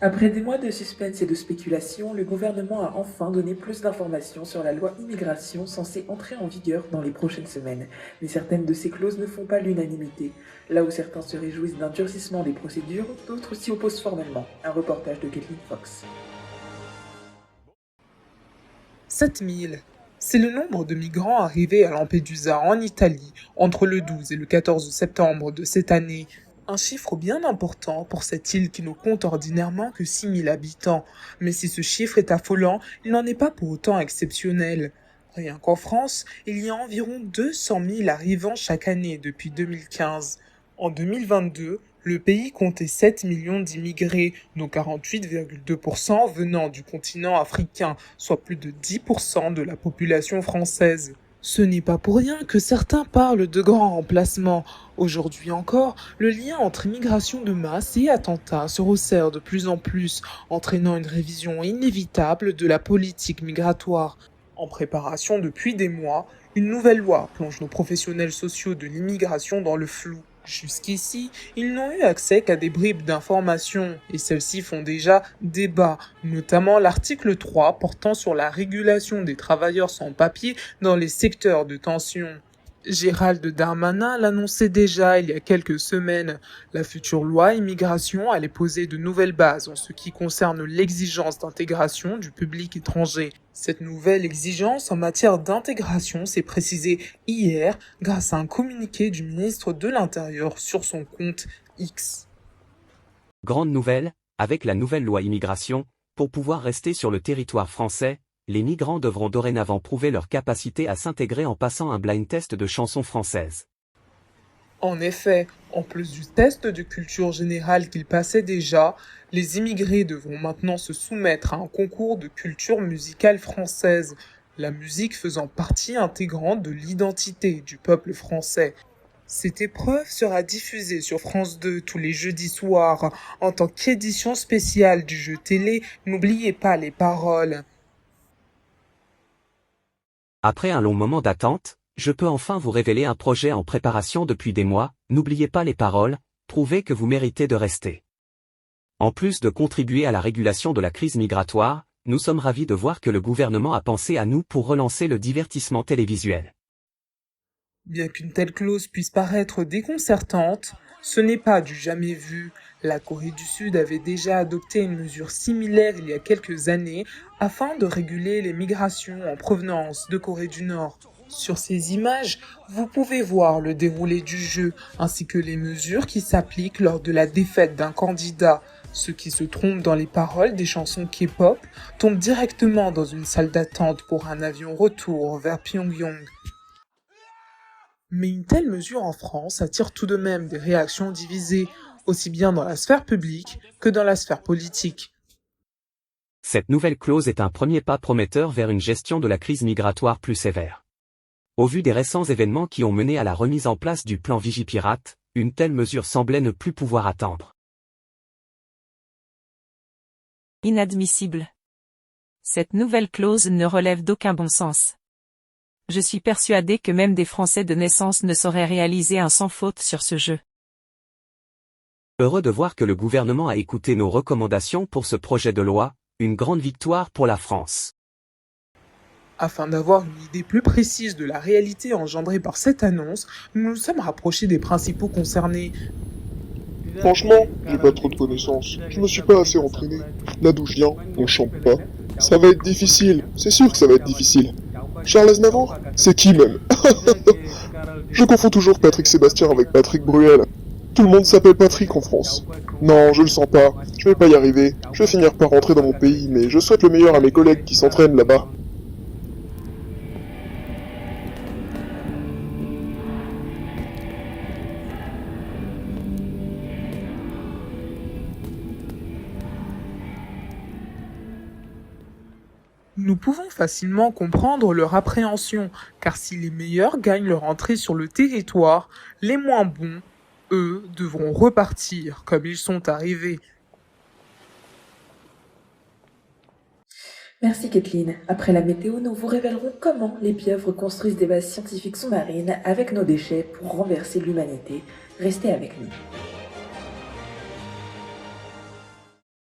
Après des mois de suspense et de spéculation, le gouvernement a enfin donné plus d'informations sur la loi immigration censée entrer en vigueur dans les prochaines semaines. Mais certaines de ces clauses ne font pas l'unanimité. Là où certains se réjouissent d'un durcissement des procédures, d'autres s'y opposent formellement. Un reportage de Kathleen Fox. 7 000. C'est le nombre de migrants arrivés à Lampedusa en Italie entre le 12 et le 14 septembre de cette année. Un chiffre bien important pour cette île qui ne compte ordinairement que 6 000 habitants. Mais si ce chiffre est affolant, il n'en est pas pour autant exceptionnel. Rien qu'en France, il y a environ 200 000 arrivants chaque année depuis 2015. En 2022, le pays comptait 7 millions d'immigrés, dont 48,2% venant du continent africain, soit plus de 10% de la population française. Ce n'est pas pour rien que certains parlent de grands remplacements. Aujourd'hui encore, le lien entre immigration de masse et attentats se resserre de plus en plus, entraînant une révision inévitable de la politique migratoire. En préparation depuis des mois, une nouvelle loi plonge nos professionnels sociaux de l'immigration dans le flou. Jusqu'ici, ils n'ont eu accès qu'à des bribes d'informations, et celles-ci font déjà débat, notamment l'article 3 portant sur la régulation des travailleurs sans papier dans les secteurs de tension. Gérald Darmanin l'annonçait déjà il y a quelques semaines. La future loi immigration allait poser de nouvelles bases en ce qui concerne l'exigence d'intégration du public étranger. Cette nouvelle exigence en matière d'intégration s'est précisée hier grâce à un communiqué du ministre de l'Intérieur sur son compte X. Grande nouvelle, avec la nouvelle loi immigration, pour pouvoir rester sur le territoire français, les migrants devront dorénavant prouver leur capacité à s'intégrer en passant un blind test de chansons françaises. En effet, en plus du test de culture générale qu'ils passaient déjà, les immigrés devront maintenant se soumettre à un concours de culture musicale française, la musique faisant partie intégrante de l'identité du peuple français. Cette épreuve sera diffusée sur France 2 tous les jeudis soirs en tant qu'édition spéciale du jeu télé N'oubliez pas les paroles. Après un long moment d'attente, je peux enfin vous révéler un projet en préparation depuis des mois, n'oubliez pas les paroles, prouvez que vous méritez de rester. En plus de contribuer à la régulation de la crise migratoire, nous sommes ravis de voir que le gouvernement a pensé à nous pour relancer le divertissement télévisuel. Bien qu'une telle clause puisse paraître déconcertante, ce n'est pas du jamais vu. La Corée du Sud avait déjà adopté une mesure similaire il y a quelques années afin de réguler les migrations en provenance de Corée du Nord. Sur ces images, vous pouvez voir le déroulé du jeu ainsi que les mesures qui s'appliquent lors de la défaite d'un candidat. Ceux qui se trompent dans les paroles des chansons K-pop tombent directement dans une salle d'attente pour un avion retour vers Pyongyang. Mais une telle mesure en France attire tout de même des réactions divisées, aussi bien dans la sphère publique que dans la sphère politique. Cette nouvelle clause est un premier pas prometteur vers une gestion de la crise migratoire plus sévère. Au vu des récents événements qui ont mené à la remise en place du plan Vigipirate, une telle mesure semblait ne plus pouvoir attendre. Inadmissible. Cette nouvelle clause ne relève d'aucun bon sens. Je suis persuadé que même des Français de naissance ne sauraient réaliser un sans faute sur ce jeu. Heureux de voir que le gouvernement a écouté nos recommandations pour ce projet de loi, une grande victoire pour la France. Afin d'avoir une idée plus précise de la réalité engendrée par cette annonce, nous nous sommes rapprochés des principaux concernés. Franchement, j'ai pas trop de connaissances. Je me suis pas assez entraîné. Là d'où je viens, on chante pas. Ça va être difficile. C'est sûr que ça va être difficile. Charles Aznavour? C'est qui même? Je confonds toujours Patrick Sébastien avec Patrick Bruel. Tout le monde s'appelle Patrick en France. Non, je le sens pas. Je vais pas y arriver. Je vais finir par rentrer dans mon pays, mais je souhaite le meilleur à mes collègues qui s'entraînent là-bas. Nous pouvons facilement comprendre leur appréhension, car si les meilleurs gagnent leur entrée sur le territoire, les moins bons, eux, devront repartir comme ils sont arrivés. Merci Kathleen. Après la météo, nous vous révélerons comment les pieuvres construisent des bases scientifiques sous-marines avec nos déchets pour renverser l'humanité. Restez avec nous.